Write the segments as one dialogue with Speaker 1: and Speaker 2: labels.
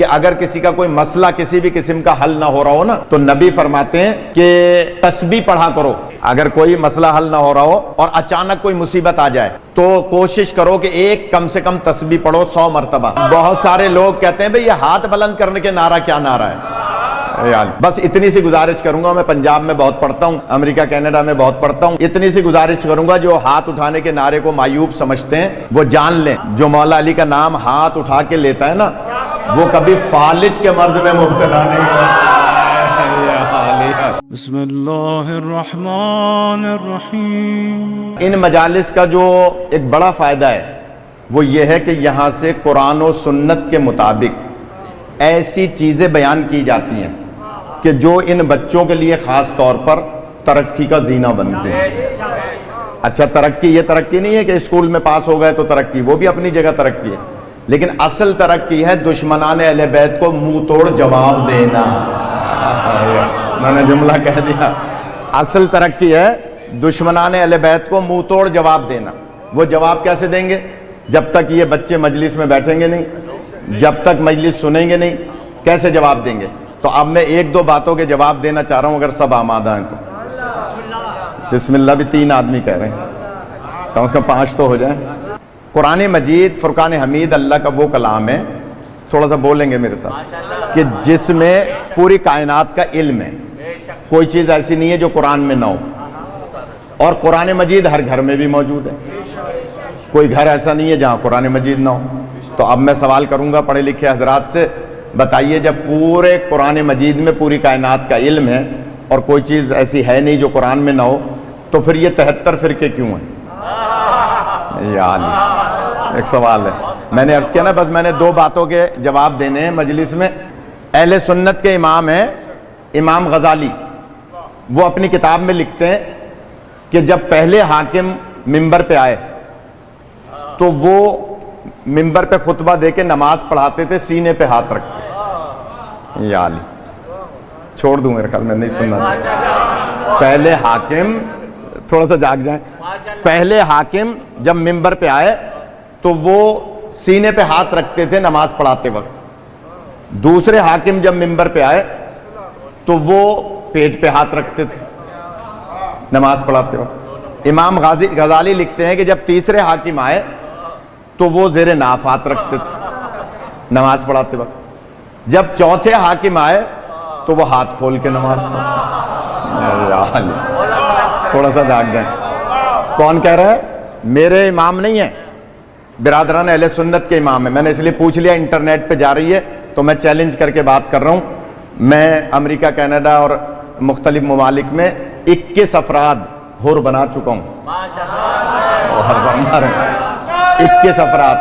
Speaker 1: کہ اگر کسی کا کوئی مسئلہ کسی بھی قسم کا حل نہ ہو رہا ہو نا تو نبی فرماتے ہیں کہ تسبیح پڑھا کرو. اگر کوئی مسئلہ حل نہ ہو رہا ہو اور اچانک کوئی مصیبت آ جائے تو کوشش کرو کہ کم سے کم تسبیح پڑھو 100 مرتبہ. بہت سارے لوگ کہتے ہیں بھئی یہ ہاتھ بلند کرنے کے نعرہ کیا نعرہ ہے. بس اتنی سی گزارش کروں گا, میں پنجاب میں بہت پڑھتا ہوں, امریکہ کینیڈا میں بہت پڑھتا ہوں, اتنی سی گزارش کروں گا جو ہاتھ اٹھانے کے نعرے کو معیوب سمجھتے ہیں وہ جان لیں جو مولا علی کا نام ہاتھ اٹھا کے لیتا ہے نا وہ کبھی فالج کے مرض میں مبتلا نہیں ہوتا.
Speaker 2: بسم اللہ الرحمن الرحیم.
Speaker 1: ان مجالس کا جو ایک بڑا فائدہ ہے وہ یہ ہے کہ یہاں سے قرآن و سنت کے مطابق ایسی چیزیں بیان کی جاتی ہیں کہ جو ان بچوں کے لیے خاص طور پر ترقی کا زینہ بنتے ہیں. اچھا ترقی یہ ترقی نہیں ہے کہ اسکول میں پاس ہو گئے تو ترقی, وہ بھی اپنی جگہ ترقی ہے, لیکن اصل ترقی ہے دشمنان اہل بیت کو منہ توڑ جواب دینا. میں نے جملہ کہہ دیا, اصل ترقی ہے دشمنان اہل بیت کو منہ توڑ جواب دینا. وہ جواب کیسے دیں گے؟ جب تک یہ بچے مجلس میں بیٹھیں گے نہیں, جب تک مجلس سنیں گے نہیں, کیسے جواب دیں گے؟ تو اب میں 1-2 باتوں کے جواب دینا چاہ رہا ہوں اگر سب آمادہ ہیں تو. بسم اللہ بھی 3 آدمی کہہ رہے ہیں, کم از کم 5 تو ہو جائیں. قرآن مجید فرقان حمید اللہ کا وہ کلام ہے, تھوڑا سا بولیں گے میرے ساتھ, کہ جس میں پوری کائنات کا علم ہے. کوئی چیز ایسی نہیں ہے جو قرآن میں نہ ہو, اور قرآن مجید ہر گھر میں بھی موجود ہے. کوئی گھر ایسا نہیں ہے جہاں قرآن مجید نہ ہو. تو اب میں سوال کروں گا پڑھے لکھے حضرات سے, بتائیے جب پورے قرآن مجید میں پوری کائنات کا علم ہے اور کوئی چیز ایسی ہے نہیں جو قرآن میں نہ ہو, تو پھر یہ 73 فرقے کیوں ہیں؟ یعنی ایک سوال ہے. میں نے عرض کیا نا, بس میں نے 2 باتوں کے جواب دینے ہیں مجلس میں. اہل سنت کے امام ہیں امام غزالی, وہ اپنی کتاب میں لکھتے ہیں کہ جب پہلے حاکم منبر پہ آئے تو وہ منبر پہ خطبہ دے کے نماز پڑھاتے تھے سینے پہ ہاتھ رکھ کے. یا علی چھوڑ دوں, میرے خیال میں نہیں سننا چاہیے. پہلے حاکم, تھوڑا سا جاگ جائیں, پہلے حاکم جب منبر پہ آئے تو وہ سینے پہ ہاتھ رکھتے تھے نماز پڑھاتے وقت. دوسرے حاکم جب منبر پہ آئے تو وہ پیٹ پہ ہاتھ رکھتے تھے نماز پڑھاتے وقت. امام غزالی لکھتے ہیں کہ جب تیسرے حاکم آئے تو وہ زیر ناف ہاتھ رکھتے تھے نماز پڑھاتے وقت. جب چوتھے حاکم آئے تو وہ ہاتھ کھول کے نماز پڑھتے. تھوڑا سا جاگ جائیں. کون کہہ رہا ہے؟ میرے امام نہیں ہیں, برادران اہل سنت کے امام ہیں. میں نے اس لیے پوچھ لیا, انٹرنیٹ پہ جا رہی ہے تو میں چیلنج کر کے بات کر رہا ہوں. میں امریکہ کینیڈا اور مختلف ممالک میں 21 افراد حر بنا چکا ہوں. 21 افراد.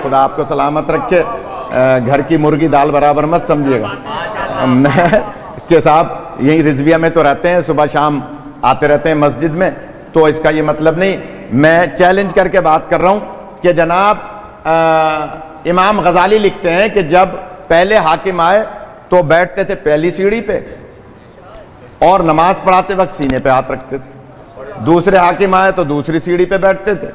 Speaker 1: خدا آپ کو سلامت رکھے, گھر کی مرغی دال برابر مت سمجھیے گا. میں کہ صاحب یہیں رضویہ میں تو رہتے ہیں, صبح شام آتے رہتے ہیں مسجد میں, تو اس کا یہ مطلب نہیں. میں چیلنج کر کے بات کر رہا ہوں کہ جناب امام غزالی لکھتے ہیں کہ جب پہلے حاکم آئے تو بیٹھتے تھے پہلی سیڑھی پہ اور نماز پڑھاتے وقت سینے پہ ہاتھ رکھتے تھے. دوسرے حاکم آئے تو دوسری سیڑھی پہ بیٹھتے تھے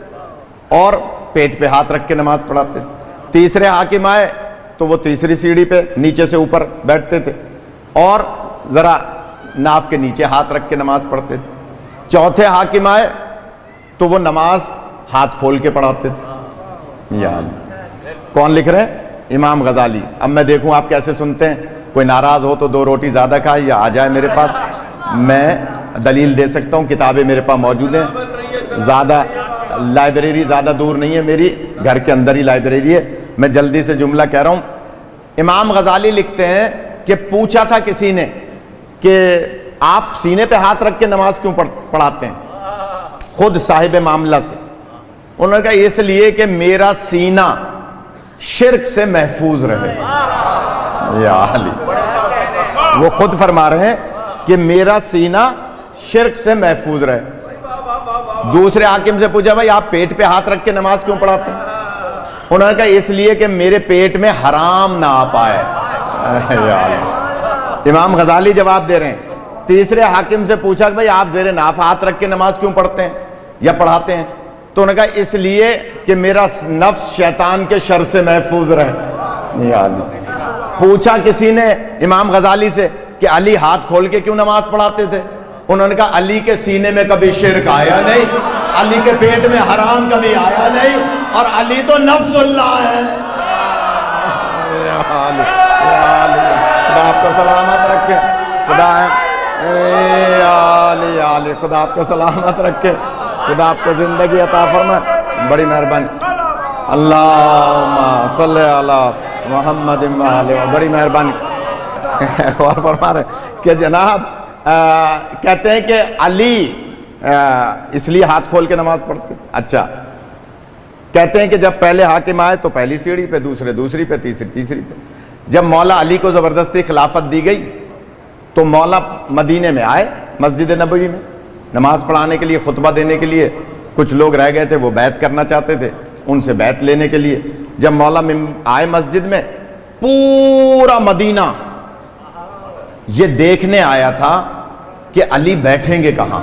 Speaker 1: اور پیٹ پہ ہاتھ رکھ کے نماز پڑھاتے تھے. تیسرے حاکم آئے تو وہ تیسری سیڑھی پہ نیچے سے اوپر بیٹھتے تھے اور ذرا ناف کے نیچے ہاتھ رکھ کے نماز پڑھتے تھے. چوتھے حاکم آئے تو وہ نماز ہاتھ کھول کے پڑھاتے تھے. کون لکھ رہے ہیں؟ امام غزالی. اب میں دیکھوں آپ کیسے سنتے ہیں. کوئی ناراض ہو تو 2 روٹی زیادہ کھائے یا آ جائے میرے پاس, میں دلیل دے سکتا ہوں. کتابیں میرے پاس موجود ہیں, زیادہ لائبریری زیادہ دور نہیں ہے میری, گھر کے اندر ہی لائبریری ہے. میں جلدی سے جملہ کہہ رہا ہوں. امام غزالی لکھتے ہیں کہ پوچھا تھا کسی نے کہ آپ سینے پہ ہاتھ رکھ کے نماز کیوں پڑھاتے ہیں, خود صاحب معاملہ سے. انہوں نے کہا اس لیے کہ میرا سینہ شرک سے محفوظ رہے. یا علی, وہ خود فرما رہے ہیں کہ میرا سینہ شرک سے محفوظ رہے. دوسرے حاکم سے پوچھا بھائی آپ پیٹ پہ ہاتھ رکھ کے نماز کیوں پڑھاتے ہیں؟ انہوں نے کہا اس لیے کہ میرے پیٹ میں حرام نہ آ پائے. امام غزالی جواب دے رہے ہیں. تیسرے حاکم سے پوچھا کہ بھائی آپ زیر ناف ہاتھ رکھ کے نماز کیوں پڑھتے ہیں یا پڑھاتے ہیں؟ تو انہوں نے کہا اس لیے کہ میرا نفس شیطان کے شر سے محفوظ رہے۔ یا اللہ۔ پوچھا کسی نے امام غزالی سے کہ علی ہاتھ کھول کے کیوں نماز پڑھاتے تھے؟ انہوں نے کہا علی کے سینے میں کبھی شرک آیا نہیں، علی کے پیٹ میں حرام کبھی آیا نہیں، اور علی تو نفس اللہ ہے۔ خدا آپ کو سلامت رکھے، خدا خدا آپ کو سلامت رکھے، خدا آپ کو زندگی عطا فرمائے، بڑی مہربانی۔ اللہم صلی علی محمد وآلہ، بڑی مہربانی۔ اور فرما رہے کہ جناب کہتے ہیں کہ علی اس لیے ہاتھ کھول کے نماز پڑھتے۔ اچھا، کہتے ہیں کہ جب پہلے حاکم آئے تو پہلی سیڑھی پہ، دوسرے دوسری پہ، تیسری پہ۔ جب مولا علی کو زبردستی خلافت دی گئی تو مولا مدینے میں آئے، مسجد نبوی میں نماز پڑھانے کے لیے، خطبہ دینے کے لیے۔ کچھ لوگ رہ گئے تھے، وہ بیعت کرنا چاہتے تھے، ان سے بیعت لینے کے لیے جب مولا آئے مسجد میں، پورا مدینہ یہ دیکھنے آیا تھا کہ علی بیٹھیں گے کہاں۔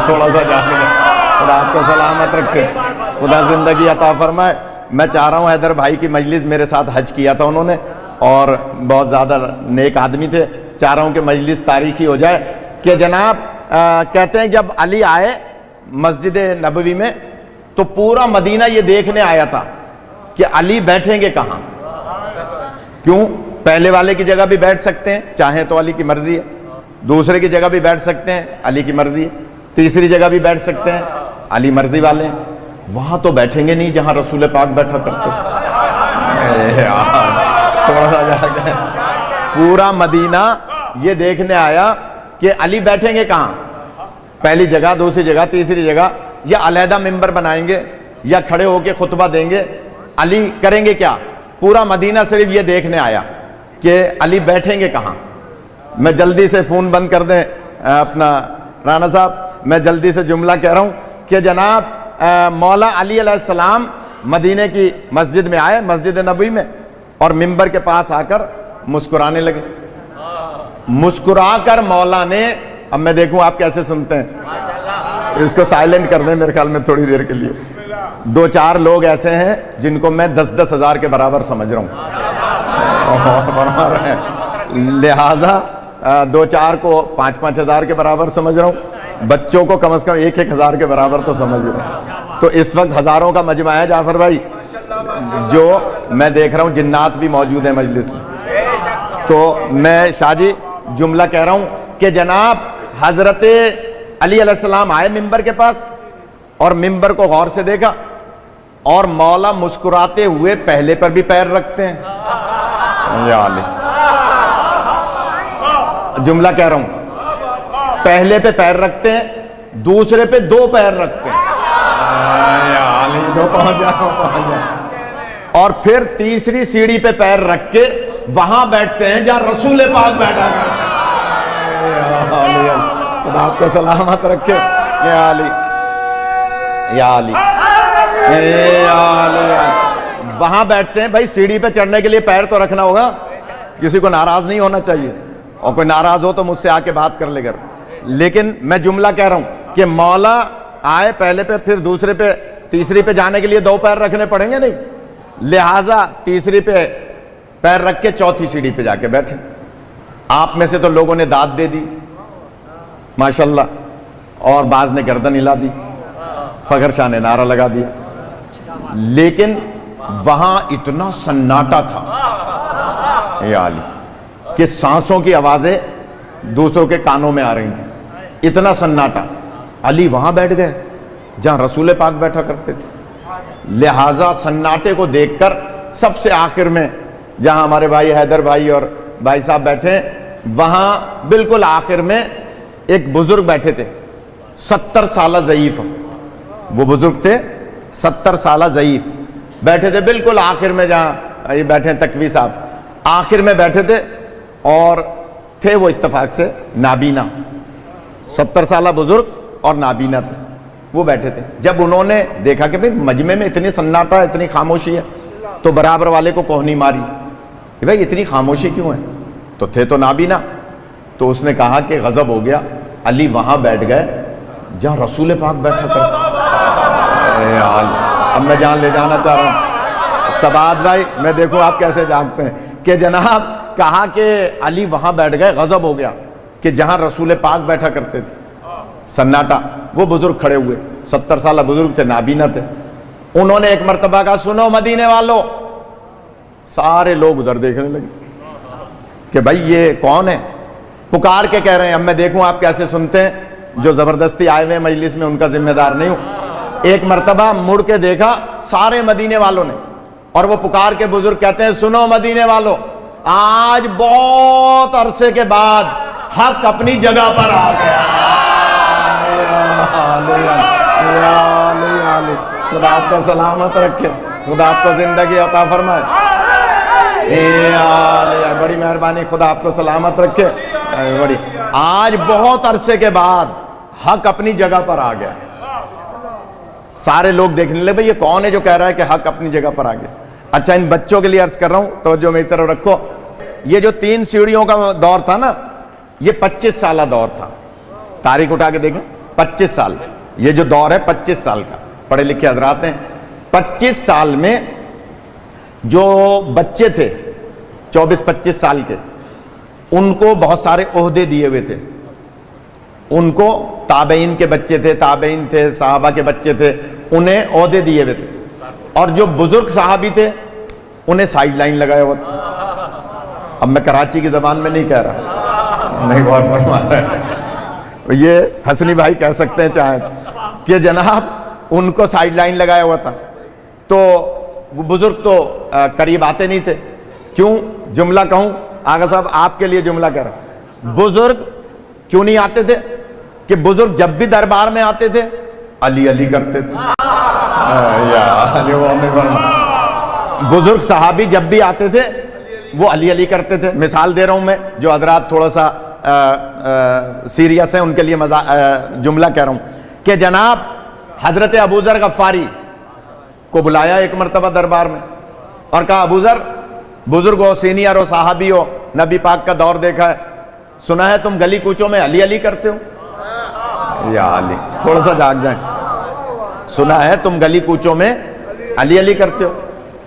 Speaker 1: تھوڑا سا جانے دیں، خدا آپ کو سلامت رکھے، خدا زندگی عطا فرمائے۔ میں چاہ رہا ہوں حیدر بھائی کی مجلس، میرے ساتھ حج کیا تھا انہوں نے، اور بہت زیادہ نیک آدمی تھے، چاہ رہا ہوں کہ مجلس تاریخی ہو جائے کہ جناب کہتے ہیں جب علی آئے مسجد نبوی میں تو پورا مدینہ یہ دیکھنے آیا تھا کہ علی بیٹھیں گے کہاں۔ کیوں؟ پہلے والے کی جگہ بھی بیٹھ سکتے ہیں چاہیں تو، علی کی مرضی ہے، دوسرے کی جگہ بھی بیٹھ سکتے ہیں، علی کی مرضی ہے، تیسری جگہ بھی بیٹھ سکتے ہیں، علی مرضی والے ہیں۔ وہاں تو بیٹھیں گے نہیں جہاں رسول پاک بیٹھا کرتے۔ تھوڑا سا جا کے پورا مدینہ یہ دیکھنے آیا کہ علی بیٹھیں گے کہاں، پہلی جگہ، دوسری جگہ، تیسری جگہ، یا علیحدہ ممبر بنائیں گے یا کھڑے ہو کے خطبہ دیں گے، علی کریں گے کیا؟ پورا مدینہ صرف یہ دیکھنے آیا کہ علی بیٹھیں گے کہاں۔ میں جلدی سے فون بند کر دیں اپنا رانا صاحب، میں جلدی سے جملہ کہہ رہا ہوں کہ جناب مولا علی علیہ السلام مدینے کی مسجد میں آئے، مسجد نبوی میں، اور ممبر کے پاس آ کر مسکرانے لگے۔ مسکرا کر مولا نے، اب میں دیکھوں آپ کیسے سنتے ہیں، اس کو سائلنٹ کر دیں میرے خیال میں تھوڑی دیر کے لیے۔ دو چار لوگ ایسے ہیں جن کو میں 10-10 ہزار کے برابر سمجھ رہا ہوں، لہذا دو چار کو 5-5 ہزار کے برابر سمجھ رہا ہوں، بچوں کو کم از کم 1-1 ہزار کے برابر تو سمجھ رہا ہوں۔ تو اس وقت ہزاروں کا مجمع ہے جعفر بھائی، جو میں دیکھ رہا ہوں جنات بھی موجود ہیں مجلس میں۔ تو میں شاہ جی جملہ کہہ رہا ہوں کہ جناب حضرت علی علیہ السلام آئے ممبر کے پاس، اور ممبر کو غور سے دیکھا، اور مولا مسکراتے ہوئے پہلے پر بھی پیر رکھتے ہیں۔ یا علی، جملہ کہہ رہا ہوں، پہلے پہ پیر رکھتے ہیں، دوسرے پہ 2 پیر رکھتے ہیں، یا علی، دو پہنچ جاؤ، اور پھر تیسری سیڑھی پہ پیر رکھ کے وہاں بیٹھتے ہیں جہاں رسول پاک بیٹھا کرتے ہیں۔ خدا آپ کو سلامت رکھے، یا علی، یا علی، یا علی، وہاں بیٹھتے ہیں۔ بھائی سیڑھی پہ چڑھنے کے لیے پیر تو رکھنا ہوگا، کسی کو ناراض نہیں ہونا چاہیے، اور کوئی ناراض ہو تو مجھ سے آ کے بات کر لے گا۔ لیکن میں جملہ کہہ رہا ہوں کہ مولا آئے پہلے پہ، پھر دوسرے پہ، تیسری پہ جانے کے لیے 2 پیر رکھنے پڑیں گے نہیں، لہٰذا تیسری پہ پیر رکھ کے چوتھی سیڑھی پہ جا کے بیٹھے۔ آپ میں سے تو لوگوں نے داد دے دی ماشاءاللہ، اور بعض نے گردن ہلا دی، فخر شاہ نے نعرہ لگا دیا، لیکن وہاں اتنا سناٹا تھا یا علی کہ سانسوں کی آوازیں دوسروں کے کانوں میں آ رہی تھیں، اتنا سناٹا۔ علی وہاں بیٹھ گئے جہاں رسول پاک بیٹھا کرتے تھے، لہٰذا سناٹے کو دیکھ کر سب سے آخر میں جہاں ہمارے بھائی حیدر بھائی اور بھائی صاحب بیٹھے، وہاں بالکل آخر میں ایک بزرگ بیٹھے تھے، 70 سالہ ضعیف، وہ بزرگ تھے 70 سالہ ضعیف، بیٹھے تھے بالکل آخر میں، جہاں یہ بیٹھے تقوی صاحب آخر میں بیٹھے تھے، اور تھے وہ اتفاق سے نابینا، 70 سالہ بزرگ اور نابینا تھے، وہ بیٹھے تھے۔ جب انہوں نے دیکھا کہ بھئی مجمع میں اتنی سناٹا، اتنی خاموشی ہے، تو برابر والے کو کوہنی ماری کہ بھئی اتنی خاموشی کیوں ہے، تو تھے تو نابینا۔ تو اس نے کہا کہ غضب ہو گیا، علی وہاں بیٹھ گئے جہاں رسول پاک بیٹھا کرتے. اب میں جان لے جانا چاہ رہا ہوں سبات بھائی، میں دیکھوں آپ کیسے جانتے ہیں کہ جناب کہا کہ علی وہاں بیٹھ گئے، غضب ہو گیا کہ جہاں رسول پاک بیٹھا کرتے تھے. سناٹا. وہ بزرگ کھڑے ہوئے، 70 سالہ بزرگ تھے، نابینا تھے. انہوں نے ایک مرتبہ کہا سنو مدینے والوں. سارے لوگ ادھر دیکھنے لگے کہ بھائی یہ کون ہے، پکار کے کہہ رہے ہیں. اب میں دیکھوں آپ کیسے سنتے ہیں. جو زبردستی آئے ہوئے مجلس میں ان کا ذمہ دار نہیں ہوں. ایک مرتبہ مڑ کے دیکھا سارے مدینے والوں نے، اور وہ پکار کے بزرگ کہتے ہیں سنو مدینے والوں، آج بہت عرصے کے بعد حق اپنی جگہ پر آ گیا. خدا آپ کو سلامت رکھے، خدا آپ کو زندگی عطا فرمائے. بڑی مہربانی، خدا آپ کو سلامت رکھے. بڑی آج بہت عرصے کے بعد حق اپنی جگہ پر آ گیا. سارے لوگ دیکھنے لگے بھئی یہ کون ہے جو کہہ رہا ہے کہ حق اپنی جگہ پر آ گیا. اچھا ان بچوں کے لیے عرض کر رہا ہوں، توجہ میری طرف رکھو. یہ جو 3 سیڑھیوں کا دور تھا نا، یہ 25 سالہ دور تھا. تاریخ اٹھا کے دیکھیں، 25 سال. یہ جو دور ہے 25 سال کا، پڑھے لکھے حضرات ہیں. 25 سال میں جو بچے تھے 24-25 سال کے، ان کو بہت سارے عہدے دیے ہوئے تھے. ان کو تابعین کے بچے تھے، تابعین تھے، صحابہ کے بچے تھے، انہیں عہدے دیے ہوئے تھے. اور جو بزرگ صحابی تھے انہیں سائیڈ لائن لگایا ہوا تھا. اب میں کراچی کی زبان میں نہیں کہہ رہا، نہیں غور فرما رہا ہے، یہ حسنی بھائی کہہ سکتے ہیں چاہیں کہ جناب ان کو سائیڈ لائن لگایا ہوا تھا. تو وہ بزرگ تو قریب آتے نہیں تھے. کیوں؟ جملہ کہوں آغا صاحب آپ کے لیے جملہ کہہ رہا ہوں. بزرگ کیوں نہیں آتے تھے؟ کہ بزرگ جب بھی دربار میں آتے تھے علی علی کرتے تھے. بزرگ صحابی جب بھی آتے تھے وہ علی علی کرتے تھے. مثال دے رہا ہوں میں، جو حضرات تھوڑا سا سیریس ہیں ان کے لیے جملہ کہہ رہا ہوں کہ جناب حضرت ابوذر غفاری کو بلایا ایک مرتبہ دربار میں اور کہا ابوذر، بزرگ ہو، سینئر ہو، صحابی ہو، نبی پاک کا دور دیکھا ہے، سنا ہے تم گلی کوچوں میں علی علی کرتے ہو. یا علی، تھوڑا سا جاگ جائیں. سنا ہے تم گلی کوچوں میں علی علی کرتے ہو.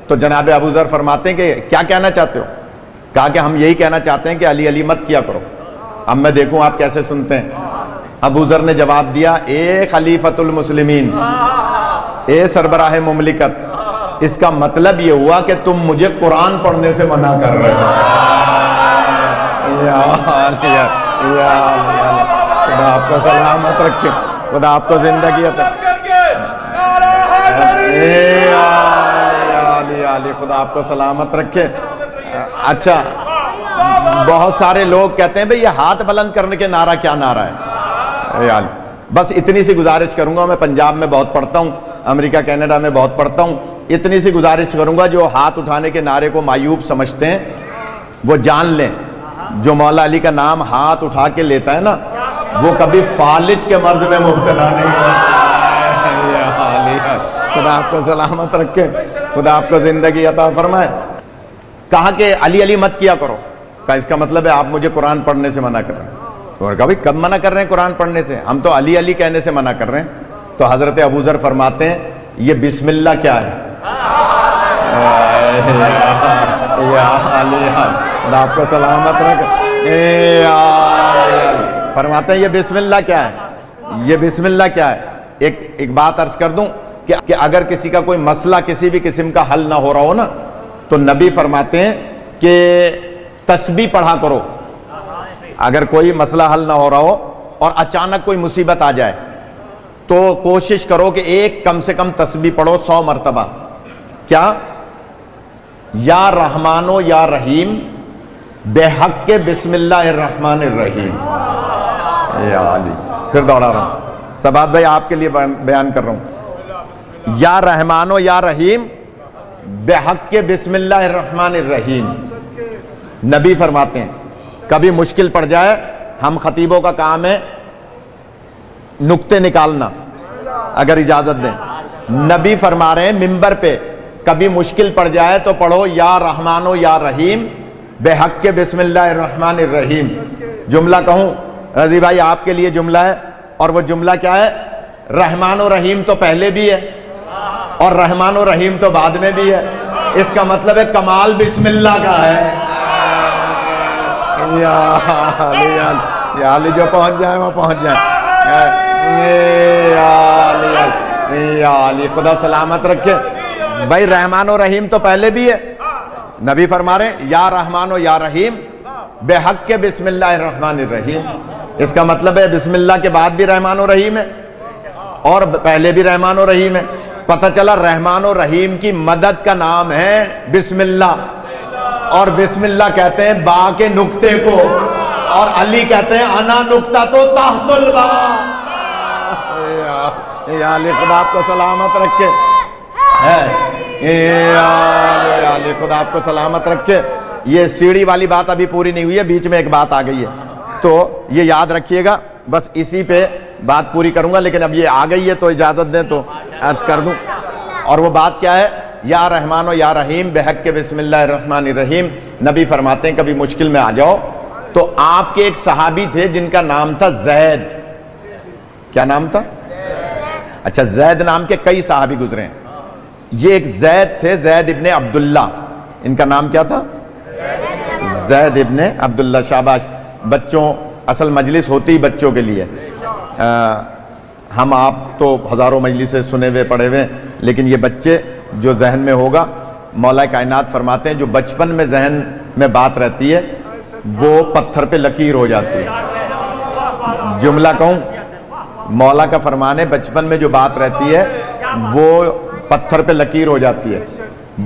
Speaker 1: تو جناب ابوذر فرماتے ہیں کہ کیا کہنا چاہتے ہو؟ کہا کہ ہم یہی کہنا چاہتے ہیں کہ علی علی مت کیا کرو. اب میں دیکھوں آپ کیسے سنتے ہیں. ابوذر نے جواب دیا، اے خلیفۃ المسلمین، اے سربراہ مملکت، اس کا مطلب یہ ہوا کہ تم مجھے قرآن پڑھنے سے منع کر رہے ہو. خدا آپ کو سلامت رکھے، خدا آپ کو زندگی عطا. خدا آپ کو سلامت رکھے. اچھا، بہت سارے لوگ کہتے ہیں بھئی یہ ہاتھ بلند کرنے کے نعرہ کیا نعرہ ہے؟ بس اتنی سی گزارش کروں گا. میں پنجاب میں بہت پڑھتا ہوں، امریکہ کینیڈا میں بہت پڑھتا ہوں. اتنی سی گزارش کروں گا، جو ہاتھ اٹھانے کے نعرے کو معیوب سمجھتے ہیں وہ جان لیں جو مولا علی کا نام ہاتھ اٹھا کے لیتا ہے نا، وہ کبھی فالج کے مرض میں مبتلا نہیں ہے. خدا آپ کو سلامت رکھے، خدا آپ کو زندگی عطا فرمائے. کہا کہ علی علی مت کیا کرو. کہا اس کا مطلب ہے آپ مجھے قرآن پڑھنے سے منع کر رہے ہیں. تو کہا بھائی کب منع کر رہے ہیں قرآن پڑھنے سے؟ ہم تو علی علی کہنے سے منع کر رہے ہیں. تو حضرت ابوذر فرماتے ہیں یہ بسم اللہ کیا ہے؟ خدا آپ کو سلامت رکھے. فرماتے ہیں یہ بسم اللہ کیا ہے؟ یہ بسم اللہ کیا ہے؟ ایک بات عرض کر دوں کہ اگر کسی کا کوئی مسئلہ کسی بھی قسم کا حل نہ ہو رہا ہو نا، تو نبی فرماتے ہیں کہ تسبیح پڑھا کرو. اگر کوئی مسئلہ حل نہ ہو رہا ہو اور اچانک کوئی مصیبت آ جائے تو کوشش کرو کہ کم سے کم تسبیح پڑھو 100 مرتبہ. کیا؟ یا رحمانو یا رحیم بحق کے بسم اللہ الرحمن الرحیم. یا علی، پھر دوڑا رہا ہوں. سبات بھائی آپ کے لیے بیان کر رہا ہوں. یا رحمانو یا رحیم بحق کے بسم اللہ الرحمن الرحیم. نبی فرماتے ہیں کبھی مشکل پڑ جائے، ہم خطیبوں کا کام ہے نکتے نکالنا، اگر اجازت دیں. نبی فرما رہے ہیں ممبر پہ کبھی مشکل پڑ جائے تو پڑھو یا رحمانو یا رحیم بحق کے بسم اللہ الرحمن الرحیم. جملہ کہوں رضی بھائی آپ کے لیے جملہ ہے، اور وہ جملہ کیا ہے؟ رحمان و رحیم تو پہلے بھی ہے اور رحمان و رحیم تو بعد میں بھی ہے. اس کا مطلب ہے کمال بسم اللہ کا ہے. یا علی جو پہنچ جائیں وہ پہنچ جائیں. یا علی خدا سلامت رکھے. بھائی رحمان و رحیم تو پہلے بھی ہے. نبی فرما رہے ہیں یا رحمان و یا رحیم بے حق کے بسم اللہ الرحمن الرحیم. اس کا مطلب ہے بسم اللہ کے بعد بھی رحمان و رحیم ہے اور پہلے بھی رحمان و رحیم ہے. پتہ چلا رحمان و رحیم کی مدد کا نام ہے بسم اللہ. اور بسم اللہ کہتے ہیں با کے نقطے کو, اور علی کہتے ہیں انا نقطہ تو تحت البا. یا علی خدا آپ کو سلامت رکھے. یا علی خدا آپ کو سلامت رکھے. یہ سیڑھی والی بات ابھی پوری نہیں ہوئی ہے, بیچ میں ایک بات آ گئی ہے تو یہ یاد رکھیے گا. بس اسی پہ بات پوری کروں گا, لیکن اب یہ آ گئی ہے تو اجازت دیں تو عرض کر دوں. اور وہ بات کیا ہے؟ یا رحمان و یا رحیم بحق کے بسم اللہ الرحمن الرحیم. نبی فرماتے ہیں کبھی مشکل میں آ جاؤ تو آپ کے ایک صحابی تھے جن کا نام تھا زید. کیا نام تھا؟ اچھا, زید نام کے کئی صحابی گزرے ہیں. یہ ایک زید تھے, زید ابن عبداللہ. ان کا نام کیا تھا؟ زید ابن عبداللہ. شاباش. بچوں, اصل مجلس ہوتی ہی بچوں کے لیے. ہم آپ تو ہزاروں مجلسیں سنے ہوئے پڑھے ہوئے, لیکن یہ بچے جو ذہن میں ہوگا, مولا کائنات فرماتے ہیں جو بچپن میں ذہن میں بات رہتی ہے وہ پتھر پہ لکیر ہو جاتی ہے. جملہ کہوں, مولا کا فرمان ہے بچپن میں جو بات رہتی ہے وہ پتھر پہ لکیر ہو جاتی ہے.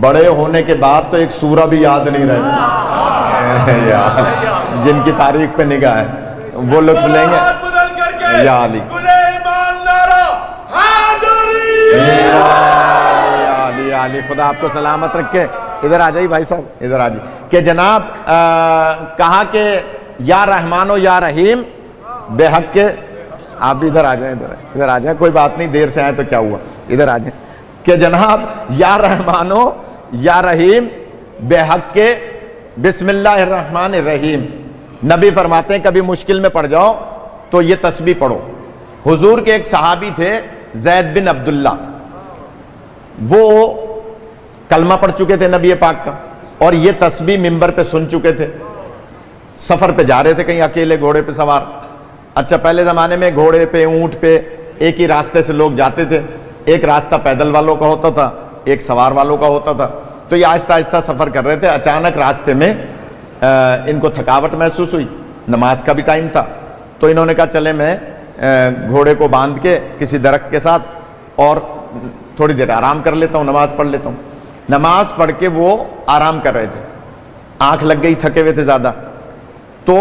Speaker 1: بڑے ہونے کے بعد تو ایک سورہ بھی یاد نہیں رہتا. جن کی تاریخ پہ نگاہ ہے وہ لطف لیں گے. یا علی یا علی خدا آپ کو سلامت رکھے. ادھر آ جائیے بھائی صاحب, ادھر آ جائیے. کہ جناب کہا کہ یا رحمان و یا رحیم بے حق کے. آپ بھی ادھر آ جائیں, ادھر آ جائیں, کوئی بات نہیں, دیر سے آئے تو کیا ہوا, ادھر آ جائیں. کہ جناب یا رحمان و یا رحیم بے حق کے بسم اللہ الرحمن الرحیم. نبی فرماتے ہیں کبھی مشکل میں پڑ جاؤ تو یہ تسبیح پڑھو. حضور کے ایک صحابی تھے زید بن عبداللہ, وہ کلمہ پڑھ چکے تھے نبی پاک کا, اور یہ تسبیح منبر پہ سن چکے تھے. سفر پہ جا رہے تھے کہیں اکیلے گھوڑے پہ سوار. اچھا, پہلے زمانے میں گھوڑے پہ, اونٹ پہ ایک ہی راستے سے لوگ جاتے تھے. ایک راستہ پیدل والوں کا ہوتا تھا, ایک سوار والوں کا ہوتا تھا. تو یہ آہستہ آہستہ سفر کر رہے تھے. اچانک راستے میں ان کو تھکاوٹ محسوس ہوئی, نماز کا بھی ٹائم تھا, تو انہوں نے کہا چلے میں گھوڑے کو باندھ کے کسی درخت کے ساتھ اور تھوڑی دیر آرام کر لیتا ہوں, نماز پڑھ لیتا ہوں. نماز پڑھ کے وہ آرام کر رہے تھے, آنکھ لگ گئی, تھکے ہوئے تھے زیادہ. تو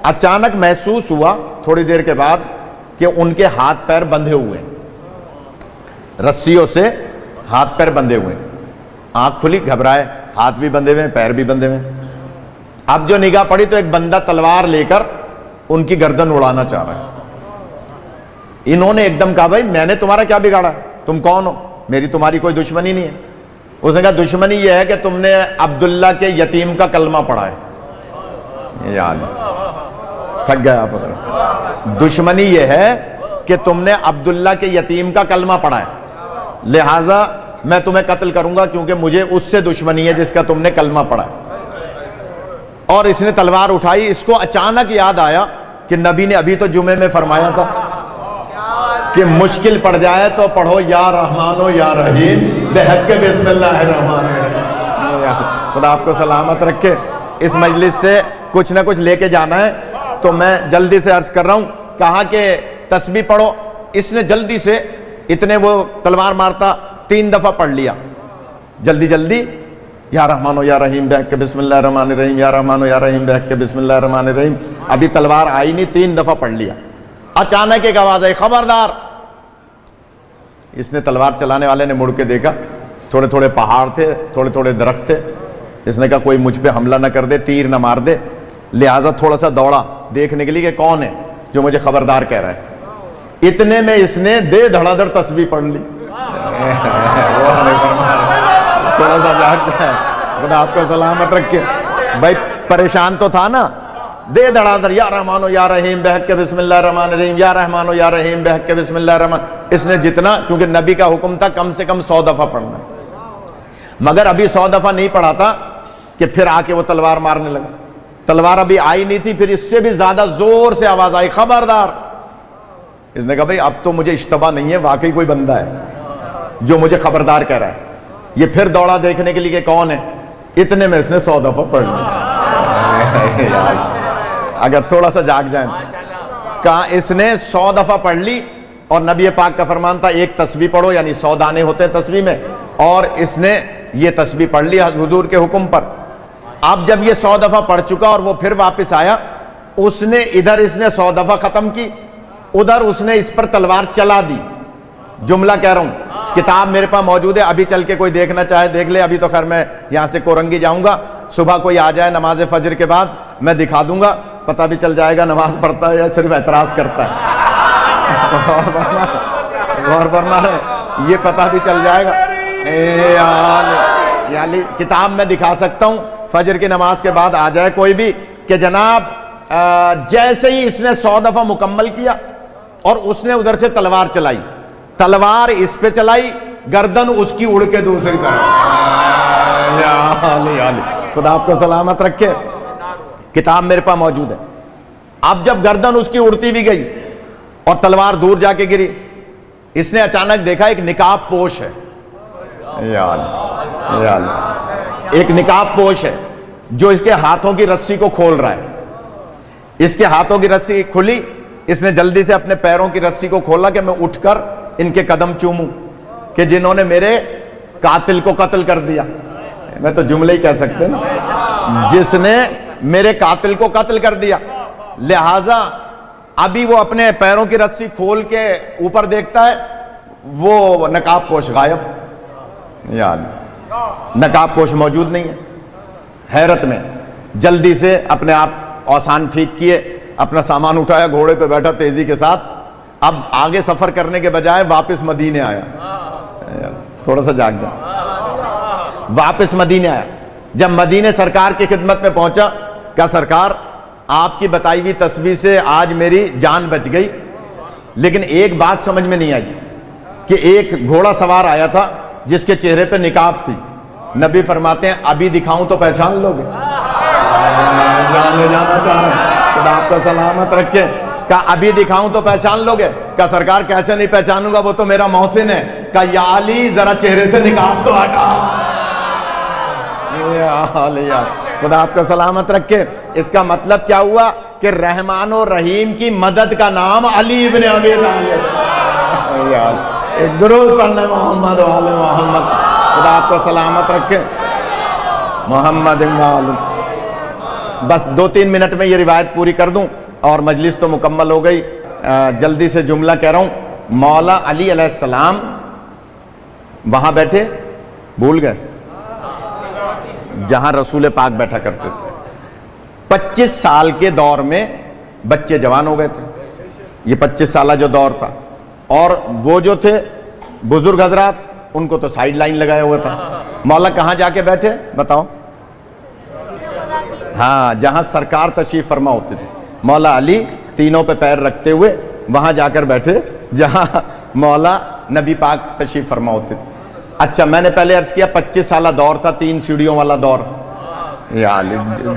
Speaker 1: اچانک محسوس ہوا تھوڑی دیر کے بعد کہ ان کے ہاتھ پیر بندھے ہوئے, رسیوں سے ہاتھ پیر بندھے ہوئے. آنکھ کھلی, گھبرائے, ہاتھ بھی بندھے ہوئے, پیر بھی بندھے ہوئے. اب جو نگاہ پڑی تو ایک بندہ تلوار لے کر ان کی گردن اڑانا چاہ رہا ہے. انہوں نے ایک دم کہا بھائی میں نے تمہارا کیا بگاڑا, تم کون ہو, میری تمہاری کوئی دشمنی نہیں ہے. اس نے کہا دشمنی یہ ہے کہ تم نے عبداللہ کے یتیم کا کلمہ پڑھا ہے. یاد تھک گیا آپ. دشمنی یہ ہے کہ تم نے عبداللہ کے یتیم کا کلمہ پڑھا ہے, لہٰذا میں تمہیں قتل کروں گا کیونکہ مجھے اس سے دشمنی ہے جس کا تم نے کلمہ پڑھا ہے. اور اس نے تلوار اٹھائی. اس کو اچانک یاد آیا کہ نبی نے ابھی تو جمعے میں فرمایا تھا کہ مشکل پڑ جائے تو پڑھو یا رحمان و یا رحیم بے حق کے بسم اللہ الرحمن الرحیم. خدا آپ کو سلامت رکھے. اس مجلس سے کچھ نہ کچھ لے کے جانا ہے تو میں جلدی سے عرض کر رہا ہوں. کہا کہ تسبیح پڑھو. اس نے جلدی سے, اتنے وہ تلوار مارتا 3 دفعہ پڑھ لیا جلدی جلدی. یا رحمان و یا رحیم بے حق کے بسم اللہ الرحمن الرحیم, یا رحمان و یا رحیم بے حق کے بسم اللہ الرحمن الرحیم. ابھی تلوار آئی نہیں, 3 دفعہ پڑھ لیا. اچانک ایک آواز آئی, خبردار. اس نے تلوار چلانے والے نے مڑ کے دیکھا, تھوڑے تھوڑے پہاڑ تھے, تھوڑے تھوڑے درخت تھے. اس نے کہا کوئی مجھ پہ حملہ نہ کر دے, تیر نہ مار دے, لہٰذا تھوڑا سا دوڑا دیکھنے کے لیے کہ کون ہے جو مجھے خبردار کہہ رہا ہے. اتنے میں اس نے دے دھڑا دھڑ تسبیح پڑھ لی. تھوڑا سا جاگ جائے, خدا آپ کو سلامت رکھے. بھائی پریشان تو تھا نا, دے دڑا در یا رحمان و یا رحیم بہک کے بسم اللہ الرحمن الرحیم، یا رحمان و یا رحیم بہک کے بسم اللہ الرحمن. اس نے جتنا، کیونکہ نبی کا حکم تھا کم سے کم 100 دفعہ پڑھنا، مگر ابھی 100 دفعہ نہیں پڑھا تھا کہ پھر آ کے وہ تلوار مارنے لگا. تلوار ابھی آئی نہیں تھی، پھر اس سے بھی زیادہ زور سے آواز آئی، خبردار. اس نے کہا بھئی اب تو مجھے اشتباہ نہیں ہے، واقعی کوئی بندہ ہے جو مجھے خبردار کہہ رہا ہے. یہ پھر دوڑا دیکھنے کے لیے کہ کون ہے. اتنے میں اس نے 100 دفعہ پڑھ لیا. اگر تھوڑا سا جاگ جائیں. کہا اس نے 100 دفعہ پڑھ لی، اور نبی پاک کا فرمان تھا ایک تسبیح پڑھو، یعنی 100 دانے ہوتے ہیں تسبیح میں، اور اس نے یہ تسبیح پڑھ لی حضور کے حکم پر. اب جب یہ 100 دفعہ پڑھ چکا اور وہ پھر واپس آیا، اس نے ادھر اس نے 100 دفعہ ختم کی، ادھر اس نے اس پر تلوار چلا دی. جملہ کہہ رہا ہوں، کتاب میرے پاس موجود ہے، ابھی چل کے کوئی دیکھنا چاہے دیکھ لے. ابھی تو خیر میں یہاں سے کورنگی جاؤں گا، صبح کوئی آ جائے نماز فجر کے بعد میں دکھا دوں گا، پتہ بھی چل جائے گا نماز پڑھتا ہے یا صرف اعتراض کرتا ہے. غور فرما رہے، یہ پتہ بھی چل جائے گا. یعنی کتاب میں دکھا سکتا ہوں، فجر کی نماز کے بعد آ جائے کوئی بھی کہ جناب جیسے ہی اس نے 100 دفعہ مکمل کیا اور اس نے ادھر سے تلوار چلائی، تلوار اس پہ چلائی، گردن اس کی اڑ کے دوسری طرف. خدا آپ کو سلامت رکھے، کتاب میرے پاس موجود ہے. اب جب گردن اس کی اڑتی بھی گئی اور تلوار دور جا کے گری، اس نے اچانک دیکھا ایک نقاب پوش ہے. ایک نقاب پوش ہے جو اس کے ہاتھوں کی رسی کو کھول رہا ہے. اس کے ہاتھوں کی رسی کھلی، اس نے جلدی سے اپنے پیروں کی رسی کو کھولا کہ میں اٹھ کر ان کے قدم چوموں کہ جنہوں نے میرے قاتل کو قتل کر دیا. میں تو جملے ہی کہہ سکتے ہیں، جس نے میرے قاتل کو قتل کر دیا. لہذا ابھی وہ اپنے پیروں کی رسی کھول کے اوپر دیکھتا ہے، وہ نقاب پوش غائب. نقاب پوش موجود نہیں ہے. حیرت میں جلدی سے اپنے آپ اوسان ٹھیک کیے، اپنا سامان اٹھایا، گھوڑے پہ بیٹھا تیزی کے ساتھ. اب آگے سفر کرنے کے بجائے واپس مدینے آیا. تھوڑا سا جاگ جائے. واپس مدینے آیا. جب مدینے سرکار کی خدمت میں پہنچا، کہا سرکار آپ کی بتائی ہوئی تسبیح سے آج میری جان بچ گئی، لیکن ایک بات سمجھ میں نہیں آئی کہ ایک گھوڑا سوار آیا تھا جس کے چہرے پہ نقاب تھی. نبی فرماتے ہیں ابھی دکھاؤں تو پہچان لو گے. جانا چاہ رہے ہیں، خدا آپ کو سلامت رکھے. کہا ابھی دکھاؤں تو پہچان لو گے. کہا سرکار کیسے نہیں پہچانوں گا، وہ تو میرا محسن ہے. کہا یا علی ذرا چہرے سے نقاب تو ہٹا. خدا آپ کو سلامت رکھے. اس کا مطلب کیا ہوا کہ رحمان و رحیم کی مدد کا نام علی ابن ابی طالب. ایک درود پڑھنا محمد و آل محمد. خدا آپ کو سلامت رکھے. محمد بس 2-3 منٹ میں یہ روایت پوری کر دوں اور مجلس تو مکمل ہو گئی. جلدی سے جملہ کہہ رہا ہوں. مولا علی علیہ السلام وہاں بیٹھے، بھول گئے جہاں رسول پاک بیٹھا کرتے تھے. 25 سال کے دور میں بچے جوان ہو گئے تھے. یہ 25 سالہ جو دور تھا، اور وہ جو تھے بزرگ حضرات ان کو تو سائیڈ لائن لگایا ہوا تھا. مولا کہاں جا کے بیٹھے بتاؤ؟ ہاں، جہاں سرکار تشریف فرما ہوتے تھے. مولا علی تینوں پہ پیر رکھتے ہوئے وہاں جا کر بیٹھے جہاں مولا نبی پاک تشریف فرما ہوتے تھے. اچھا، میں نے پہلے عرض کیا 25 سالہ دور تھا، 3 سیڑھیوں والا دور.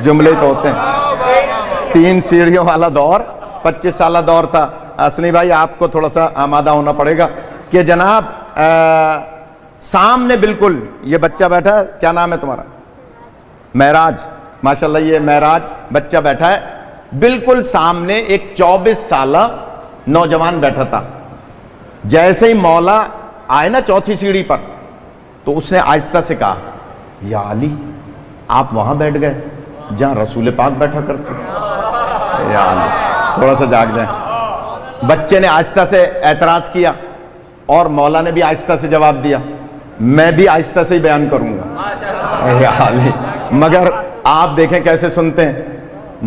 Speaker 1: جملے تو ہوتے ہیں. 3 سیڑھیوں والا دور 25 سالہ دور تھا. اسنی بھائی آپ کو تھوڑا سا آمادہ ہونا پڑے گا کہ جناب سامنے بالکل یہ بچہ بیٹھا ہے. کیا نام ہے تمہارا؟ معراج. ماشاءاللہ یہ معراج بچہ بیٹھا ہے. بالکل سامنے ایک 24 سالہ نوجوان بیٹھا تھا. جیسے ہی مولا آئے نا چوتھی سیڑھی پر، تو اس نے آہستہ سے کہا یا علی آپ وہاں بیٹھ گئے جہاں رسول پاک بیٹھا کرتے تھے. یا علی تھوڑا سا جاگ جائیں. بچے نے آہستہ سے اعتراض کیا اور مولا نے بھی آہستہ سے جواب دیا. میں بھی آہستہ سے ہی بیان کروں گا یا علی، مگر آپ دیکھیں کیسے سنتے ہیں.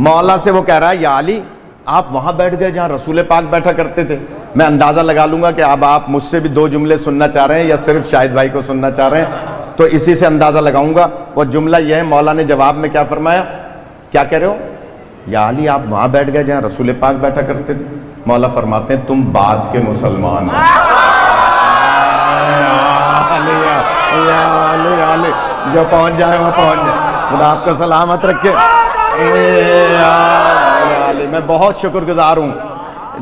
Speaker 1: مولا سے وہ کہہ رہا ہے یا علی آپ وہاں بیٹھ گئے جہاں رسول پاک بیٹھا کرتے تھے. میں اندازہ لگا لوں گا کہ اب آپ مجھ سے بھی 2 جملے سننا چاہ رہے ہیں یا صرف شاہد بھائی کو سننا چاہ رہے ہیں، تو اسی سے اندازہ لگاؤں گا. وہ جملہ یہ ہے، مولا نے جواب میں کیا فرمایا؟ کیا کہہ رہے ہو؟ یا علی آپ وہاں بیٹھ گئے جہاں رسول پاک بیٹھا کرتے تھے؟ مولا فرماتے ہیں تم بعد کے مسلمان ہو۔ یا علی علی، جو پہنچ جائے وہ پہنچ جائے، خدا آپ کو سلامت رکھے۔ یا علی، میں بہت شکر گزار ہوں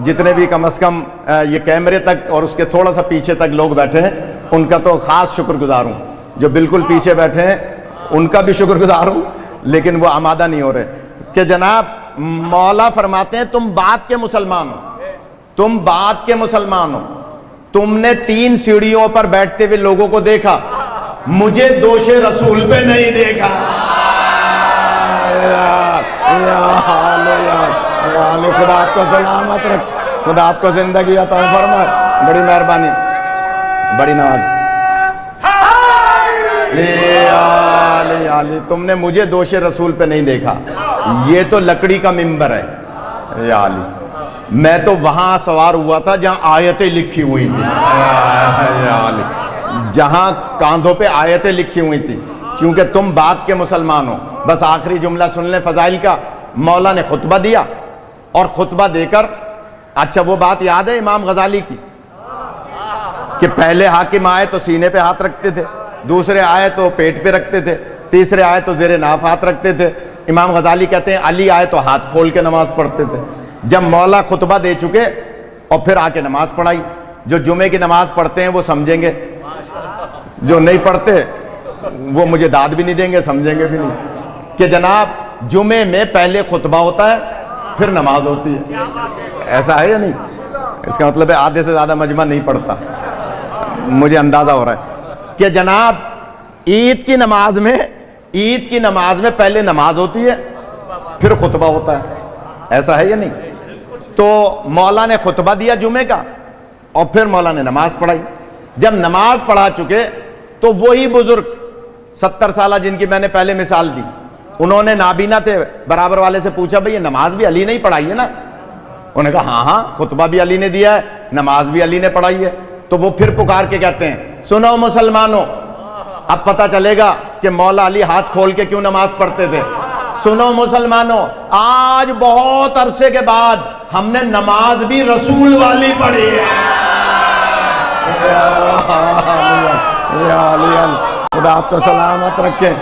Speaker 1: جتنے بھی کم از کم یہ کیمرے تک اور اس کے تھوڑا سا پیچھے تک لوگ بیٹھے ہیں، ان کا تو خاص شکر گزار ہوں۔ جو بالکل پیچھے بیٹھے ہیں ان کا بھی شکر گزار ہوں، لیکن وہ آمادہ نہیں ہو رہے کہ جناب مولا فرماتے ہیں تم بعد کے مسلمان ہو، تم بعد کے مسلمان ہو۔ تم نے 3 سیڑھیوں پر بیٹھتے ہوئے لوگوں کو دیکھا، مجھے دوش رسول پہ نہیں دیکھا۔ خدا آپ کو سلامت رکھ، خدا آپ کو زندگی عطا فرمائے، بڑی مہربانی، بڑی نواز۔ علی تم نے مجھے دوش رسول پہ نہیں دیکھا، یہ تو لکڑی کا ممبر ہے یا علی، میں تو وہاں سوار ہوا تھا جہاں آیتیں لکھی ہوئی تھی یا علی، جہاں کاندھوں پہ آیتیں لکھی ہوئی تھی، کیونکہ تم بعد کے مسلمان ہو۔ بس آخری جملہ سن لیں فضائل کا، مولا نے خطبہ دیا اور خطبہ دے کر، اچھا وہ بات یاد ہے امام غزالی کی کہ پہلے حاکم آئے تو سینے پہ ہاتھ رکھتے تھے، دوسرے آئے تو پیٹ پہ رکھتے تھے، تیسرے آئے تو زیر ناف ہاتھ رکھتے تھے۔ امام غزالی کہتے ہیں علی آئے تو ہاتھ کھول کے نماز پڑھتے تھے۔ جب مولا خطبہ دے چکے اور پھر آ کے نماز پڑھائی، جو جمعے کی نماز پڑھتے ہیں وہ سمجھیں گے، جو نہیں پڑھتے وہ مجھے داد بھی نہیں دیں گے، سمجھیں گے بھی نہیں کہ جناب جمعے میں پہلے خطبہ ہوتا ہے پھر نماز ہوتی ہے، ایسا ہے یا نہیں؟ اس کا مطلب ہے آدھے سے زیادہ مجمع نہیں پڑھتا، مجھے اندازہ ہو رہا ہے کہ جناب عید کی نماز میں پہلے نماز ہوتی ہے پھر خطبہ ہوتا ہے، ایسا ہے یا نہیں؟ تو مولا نے خطبہ دیا جمعے کا اور پھر مولا نے نماز پڑھائی۔ جب نماز پڑھا چکے تو وہی بزرگ 70 سالہ جن کی میں نے پہلے مثال دی، انہوں نے نابینا تھے، برابر والے سے پوچھا بھئی یہ نماز بھی علی نے ہی پڑھائی ہے نا؟ انہوں نے کہا ہاں خطبہ بھی علی نے دیا ہے، نماز بھی علی نے پڑھائی ہے۔ تو وہ پھر پکار کے کہتے ہیں سنو مسلمانوں، اب پتہ چلے گا کہ مولا علی ہاتھ کھول کے کیوں نماز پڑھتے تھے۔ سنو مسلمانوں، آج بہت عرصے کے بعد ہم نے نماز بھی رسول والی پڑھی ہے۔ یا علی، خدا آپ کو سلامت رکھے۔